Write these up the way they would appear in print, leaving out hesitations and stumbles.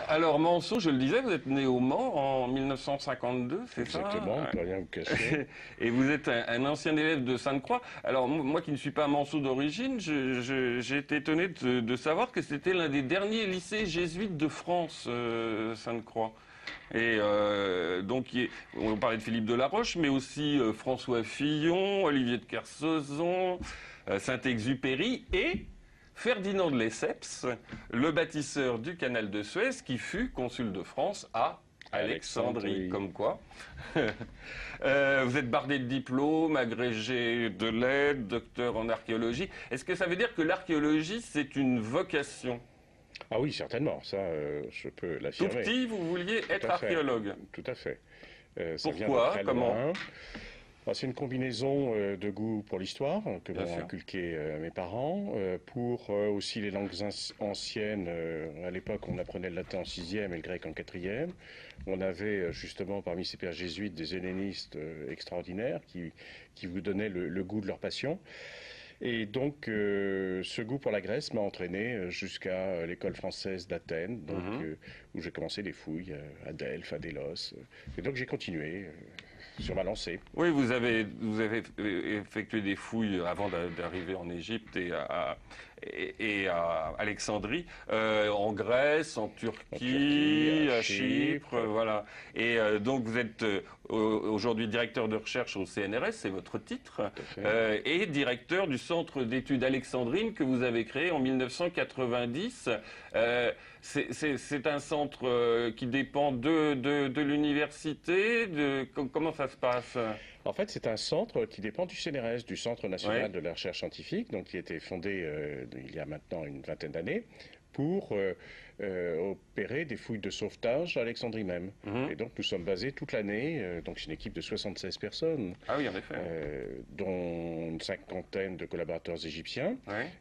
Alors Manceau, je le disais, vous êtes né au Mans en 1952, c'est ça? Exactement, on ne peut rien vous cacher. Et vous êtes un ancien élève de Sainte-Croix. Alors moi qui ne suis pas Manceau d'origine, j'ai été étonné de savoir que c'était l'un des derniers lycées jésuites de France, Sainte-Croix. Et donc, on parlait de Philippe Delaroche, mais aussi François Fillon, Olivier de Kersauzon, Saint-Exupéry et Ferdinand de Lesseps, le bâtisseur du canal de Suez, qui fut consul de France à Alexandrie. Comme quoi. Vous êtes bardé de diplômes, agrégé de lettres, docteur en archéologie. Est-ce que ça veut dire que l'archéologie, c'est une vocation? Ah oui, certainement, ça, je peux l'affirmer. Tout petit, vous vouliez être archéologue? Tout à fait. Ça vient Pourquoi? de très Comment? loin. C'est une combinaison de goût pour l'histoire que Bien m'ont sûr. inculqué mes parents, pour aussi les langues anciennes. À l'époque, on apprenait le latin en sixième et le grec en quatrième. On avait justement parmi ces pères jésuites des hellénistes extraordinaires qui vous donnaient le goût de leur passion. Et donc, ce goût pour la Grèce m'a entraîné jusqu'à l'école française d'Athènes, donc, où j'ai commencé les fouilles à Delphes, à Délos. Et donc, j'ai continué sur ma lancée. Oui, vous avez effectué des fouilles avant d'arriver en Égypte et à Alexandrie, en Grèce, en Turquie, à Chypre, voilà. Et donc vous êtes aujourd'hui directeur de recherche au CNRS, c'est votre titre, et directeur du centre d'études alexandrines que vous avez créé en 1990. C'est un centre qui dépend de l'université. Comment ça se passe? En fait, c'est un centre qui dépend du CNRS, du Centre national de la recherche scientifique, donc qui a été fondé il y a maintenant une vingtaine d'années pour opérer des fouilles de sauvetage à Alexandrie même. Et donc nous sommes basés toute l'année, donc c'est une équipe de 76 personnes, Ah oui, en effet. dont une cinquantaine de collaborateurs égyptiens,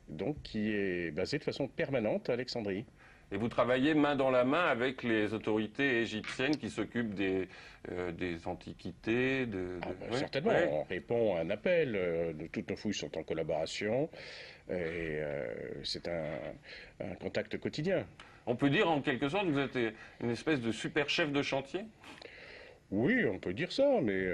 donc qui est basée de façon permanente à Alexandrie. Et vous travaillez main dans la main avec les autorités égyptiennes qui s'occupent des antiquités, certainement, on répond à un appel. Toutes nos fouilles sont en collaboration et c'est un contact quotidien. On peut dire en quelque sorte que vous êtes une espèce de super chef de chantier? Oui, on peut dire ça, mais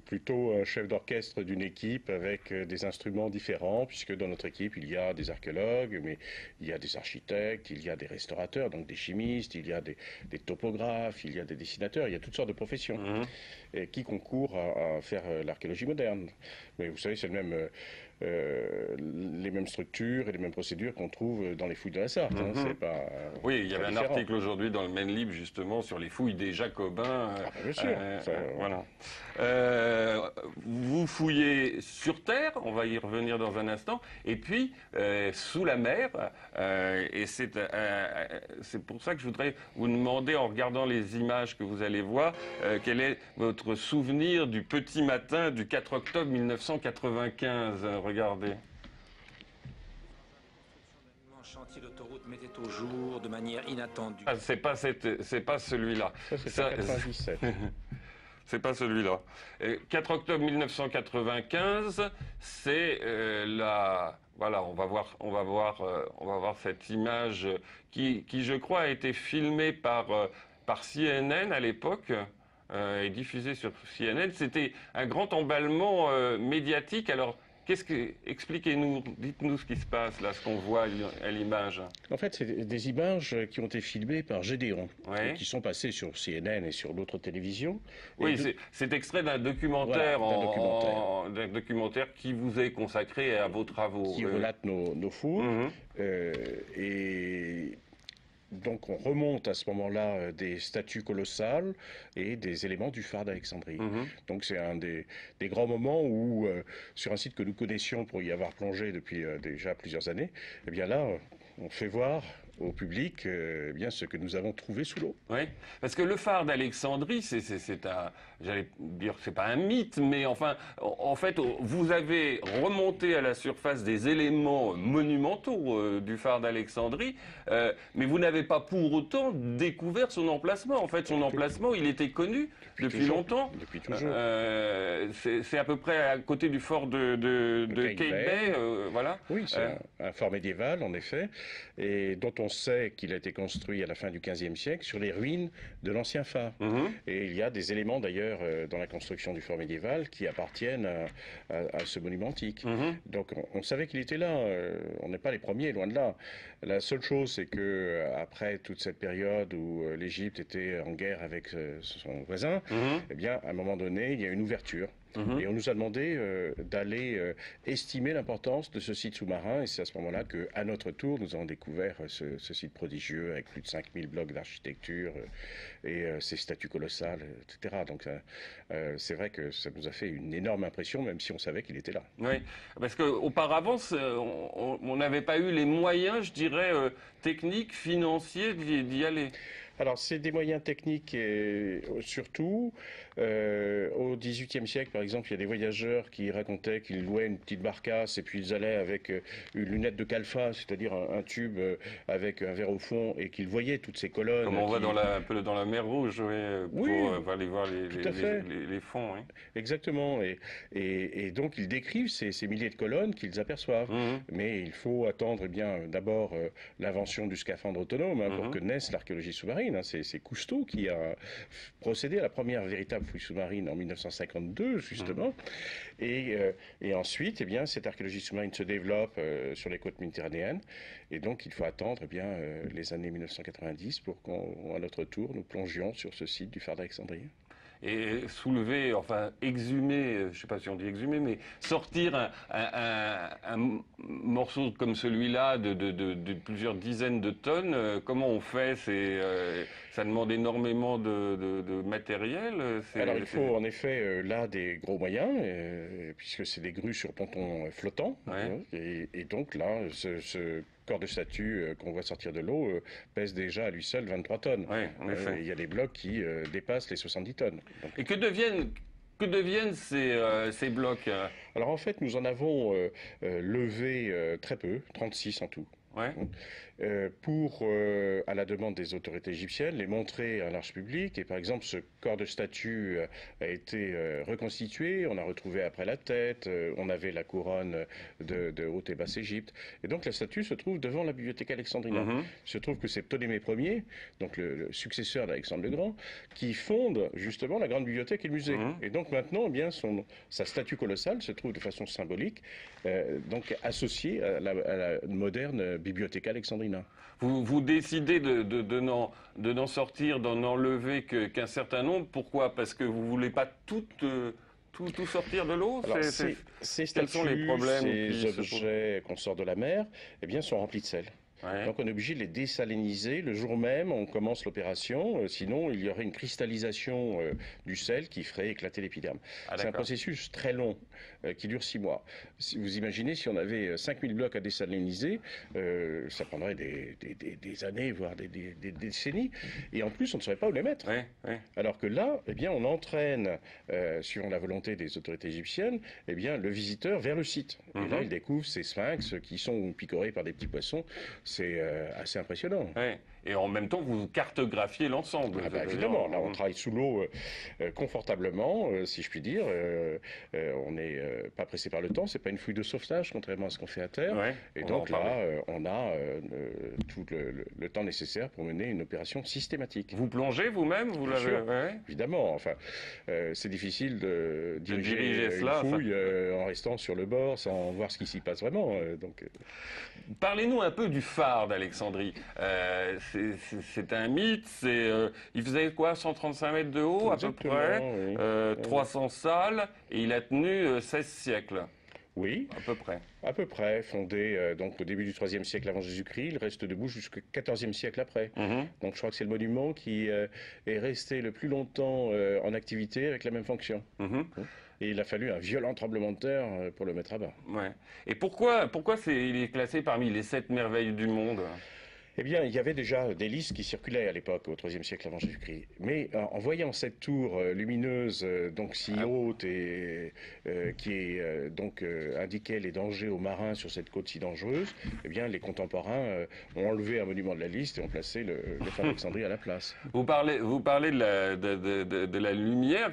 plutôt un chef d'orchestre d'une équipe avec des instruments différents, puisque dans notre équipe, il y a des archéologues, mais il y a des architectes, il y a des restaurateurs, donc des chimistes, il y a des topographes, il y a des dessinateurs, il y a toutes sortes de professions et qui concourent à faire l'archéologie moderne. Mais vous savez, c'est les mêmes structures et les mêmes procédures qu'on trouve dans les fouilles de la Sarthe. C'est pas, oui, il y avait un différent. article aujourd'hui dans le Maine Libre justement sur les fouilles des Jacobins. Bien sûr. Voilà. Vous fouillez sur terre, on va y revenir dans un instant, et puis sous la mer. Et c'est pour ça que je voudrais vous demander, en regardant les images que vous allez voir, quel est votre souvenir du petit matin du 4 octobre 1995. Regardez. Un chantier d'autoroute mettait au jour de manière inattendue. Ah, c'est pas celui-là. Ça, c'est en 97. C'est pas celui-là. 4 octobre 1995, c'est voilà, on va voir cette image qui, je crois, a été filmée par CNN à l'époque. Et diffusée sur CNN. C'était un grand emballement médiatique. Alors, expliquez-nous, dites-nous ce qui se passe là, ce qu'on voit à l'image. En fait, c'est des images qui ont été filmées par Gédéon, Ouais. qui sont passées sur CNN et sur d'autres télévisions. Oui, c'est extrait d'un documentaire, voilà, d'un documentaire qui vous est consacré à vos travaux. Qui relate nos fouilles. Et donc on remonte à ce moment-là des statues colossales et des éléments du phare d'Alexandrie. Donc c'est un des grands moments où, sur un site que nous connaissions pour y avoir plongé depuis déjà plusieurs années, eh bien là, on fait voir au public eh bien ce que nous avons trouvé sous l'eau. Oui, parce que le phare d'Alexandrie, j'allais dire, c'est pas un mythe, mais enfin, en fait, vous avez remonté à la surface des éléments monumentaux du phare d'Alexandrie, mais vous n'avez pas pour autant découvert son emplacement. En fait, son emplacement, il était connu depuis longtemps. Depuis toujours. C'est à peu près à côté du fort de Cape Bay, voilà. Oui, c'est un fort médiéval, en effet, et dont on sait qu'il a été construit à la fin du XVe siècle sur les ruines de l'ancien phare. Et il y a des éléments d'ailleurs dans la construction du fort médiéval qui appartiennent à ce monument antique. Donc on savait qu'il était là. On n'est pas les premiers, loin de là. La seule chose, c'est que après toute cette période où l'Égypte était en guerre avec son voisin, eh bien, à un moment donné, il y a une ouverture. Et on nous a demandé d'aller estimer l'importance de ce site sous-marin. Et c'est à ce moment-là qu'à notre tour, nous avons découvert ce site prodigieux avec plus de 5000 blocs d'architecture et ces statues colossales, etc. Donc c'est vrai que ça nous a fait une énorme impression, même si on savait qu'il était là. Oui, parce qu'auparavant, on n'avait pas eu les moyens, je dirais, techniques, financiers d'y aller. Alors, c'est des moyens techniques et surtout, au XVIIIe siècle, par exemple, il y a des voyageurs qui racontaient qu'ils louaient une petite barcasse et puis ils allaient avec une lunette de calfa, c'est-à-dire un tube avec un verre au fond et qu'ils voyaient toutes ces colonnes. Comme on voit un peu dans la mer Rouge, pour aller voir les fonds. Oui. Exactement. Et donc, ils décrivent ces milliers de colonnes qu'ils aperçoivent. Mais il faut attendre d'abord l'invention du scaphandre autonome pour que naisse l'archéologie sous-marine. C'est Cousteau qui a procédé à la première véritable fouille sous-marine en 1952, justement. Et ensuite, eh bien, cette archéologie sous-marine se développe sur les côtes méditerranéennes. Et donc, il faut attendre les années 1990 pour qu'à notre tour, nous plongions sur ce site du phare d'Alexandrie. Et soulever, enfin exhumer, je ne sais pas si on dit exhumer, mais sortir un morceau comme celui-là de plusieurs dizaines de tonnes, comment on fait? Ça demande énormément de matériel. Alors il faut en effet là des gros moyens, puisque c'est des grues sur pontons flottants. Et donc là, ce corps de statue qu'on voit sortir de l'eau pèse déjà à lui seul 23 tonnes. Oui, en effet. Il y a des blocs qui dépassent les 70 tonnes. Donc, et que deviennent ces blocs? Alors en fait, nous en avons levé très peu, 36 en tout. Pour, à la demande des autorités égyptiennes, les montrer à l'arche publique. Et par exemple, ce corps de statue a été reconstitué. On a retrouvé après la tête. On avait la couronne de Haute et Basse Égypte. Et donc la statue se trouve devant la bibliothèque alexandrine. Il se trouve que c'est Ptolémée Ier, donc le successeur d'Alexandre le Grand, qui fonde justement la grande bibliothèque et le musée. Et donc maintenant, eh bien, sa statue colossale se trouve de façon symbolique, donc associée à la moderne bibliothèque alexandrine. Vous décidez de n'en sortir, d'en enlever qu'un certain nombre. Pourquoi? Parce que vous ne voulez pas tout sortir de l'eau? Ces Quels sont les problèmes? Ces objets qu'on sort de la mer, eh bien, sont remplis de sel. Donc on est obligé de les désaliniser le jour même, on commence l'opération, sinon il y aurait une cristallisation du sel qui ferait éclater l'épiderme. C'est un processus très long qui dure 6 mois. Si vous imaginez, si on avait 5000 blocs à désaliniser, ça prendrait des années, voire des décennies, et en plus on ne saurait pas où les mettre. Alors que là, eh bien, on entraîne, suivant la volonté des autorités égyptiennes, eh bien, le visiteur vers le site. Et là, il découvre ces sphinx qui sont picorés par des petits poissons. C'est assez impressionnant. Et en même temps, vous cartographiez l'ensemble. Évidemment, là on travaille sous l'eau confortablement, si je puis dire. On n'est pas pressé par le temps, c'est pas une fouille de sauvetage, contrairement à ce qu'on fait à terre. Et donc là, on a tout le temps nécessaire pour mener une opération systématique. Vous plongez vous-même? Évidemment, enfin, c'est difficile de diriger une fouille en restant sur le bord sans voir ce qui s'y passe vraiment. Parlez-nous un peu du phare d'Alexandrie. C'est un mythe. Il faisait quoi, 135 mètres de haut à peu près, 300 salles, et il a tenu 16 siècles. Oui, à peu près. À peu près, fondé donc au début du IIIe siècle avant Jésus-Christ, il reste debout jusqu'au XIVe siècle après. Donc je crois que c'est le monument qui est resté le plus longtemps en activité avec la même fonction. Et il a fallu un violent tremblement de terre pour le mettre à bas. Et pourquoi il est classé parmi les 7 merveilles du monde? Eh bien, il y avait déjà des listes qui circulaient à l'époque, au IIIe siècle avant Jésus-Christ. Mais en voyant cette tour lumineuse, donc si haute et qui donc indiquait les dangers aux marins sur cette côte si dangereuse, eh bien, les contemporains ont enlevé un monument de la liste et ont placé le phare d'Alexandrie à la place. Vous parlez de la lumière.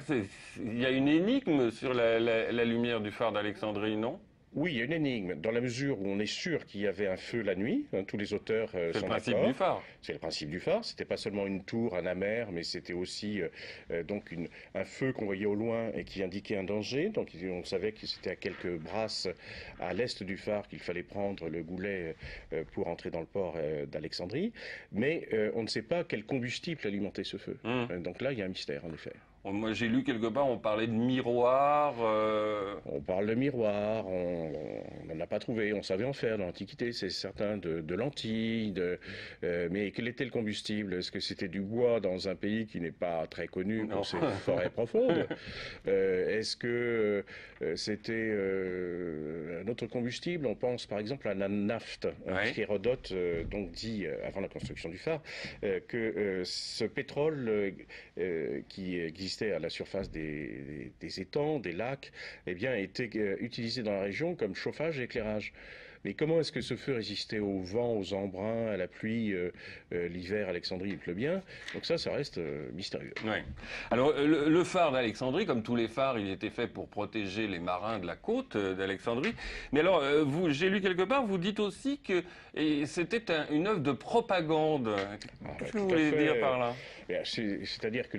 Il y a une énigme sur la lumière du phare d'Alexandrie, non? Oui, il y a une énigme, dans la mesure où on est sûr qu'il y avait un feu la nuit, hein, tous les auteurs C'est sont le principe d'accord. du phare. C'est le principe du phare, c'était pas seulement une tour, un amer, mais c'était aussi donc un feu qu'on voyait au loin et qui indiquait un danger. Donc on savait que c'était à quelques brasses à l'est du phare qu'il fallait prendre le goulet pour entrer dans le port d'Alexandrie. Mais on ne sait pas quel combustible alimentait ce feu. Donc là, il y a un mystère, en effet. Moi, j'ai lu quelque part, on parlait de miroir. On parle de miroir, on n'en a pas trouvé, on savait en faire dans l'Antiquité, c'est certain, de lentilles, mais quel était le combustible? Est-ce que c'était du bois dans un pays qui n'est pas très connu Non. pour ses forêts profondes? Est-ce que c'était un autre combustible? On pense par exemple à la nafte, Ouais. Hérodote donc dit, avant la construction du phare, que ce pétrole qui existait à la surface des étangs, des lacs, eh bien, était utilisé dans la région comme chauffage et éclairage. Mais comment est-ce que ce feu résistait au vent, aux embruns, à la pluie, l'hiver, Alexandrie, il pleut bien. Donc ça reste mystérieux. Ouais. Alors, le phare d'Alexandrie, comme tous les phares, il était fait pour protéger les marins de la côte d'Alexandrie. Mais alors, j'ai lu quelque part, vous dites aussi que c'était une œuvre de propagande. Qu'est-ce que vous Tout à voulez fait. dire par là? C'est-à-dire que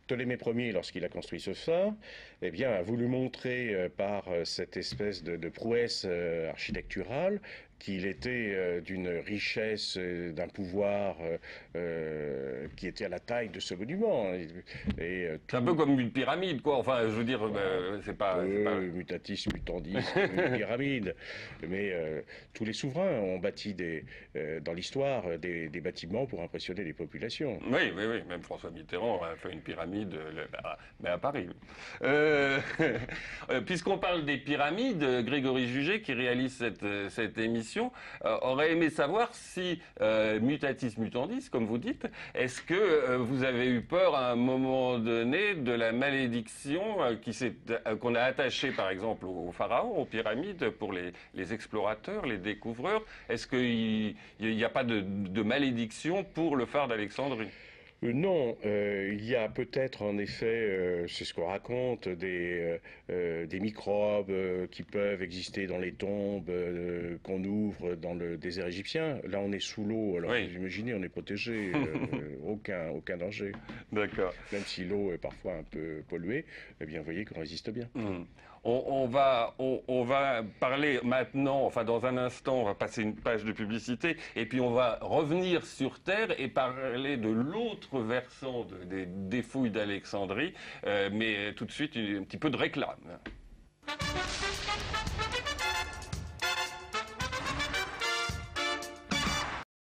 Ptolémée Ier, lorsqu'il a construit ce phare, eh bien, a voulu montrer par cette espèce de prouesse architecturale qu'il était d'une richesse, d'un pouvoir qui était à la taille de ce monument. C'est un peu comme une pyramide, quoi. Enfin, je veux dire, c'est pas... Mutatis mutandis, une pyramide. Mais tous les souverains ont bâti dans l'histoire des bâtiments pour impressionner les populations. Oui, oui, oui. Même François Mitterrand a fait une pyramide, mais à Paris. Puisqu'on parle des pyramides, Grégory Jugé, qui réalise cette émission, aurait aimé savoir si, mutatis mutandis, comme vous dites, est-ce que vous avez eu peur à un moment donné de la malédiction qu'on a attachée, par exemple, aux pharaons, aux pyramides, pour les explorateurs, les découvreurs? Est-ce qu'il n'y a pas de malédiction pour le phare d'Alexandrie? Non, il y a peut-être en effet, c'est ce qu'on raconte, des microbes qui peuvent exister dans les tombes qu'on ouvre dans le désert égyptien. Là, on est sous l'eau, alors Oui. vous imaginez, on est protégé, aucun danger. D'accord. Même si l'eau est parfois un peu polluée, eh bien, vous voyez qu'on résiste bien. On va parler maintenant, enfin dans un instant, on va passer une page de publicité et puis on va revenir sur Terre et parler de l'autre versant des fouilles d'Alexandrie, mais tout de suite un petit peu de réclame.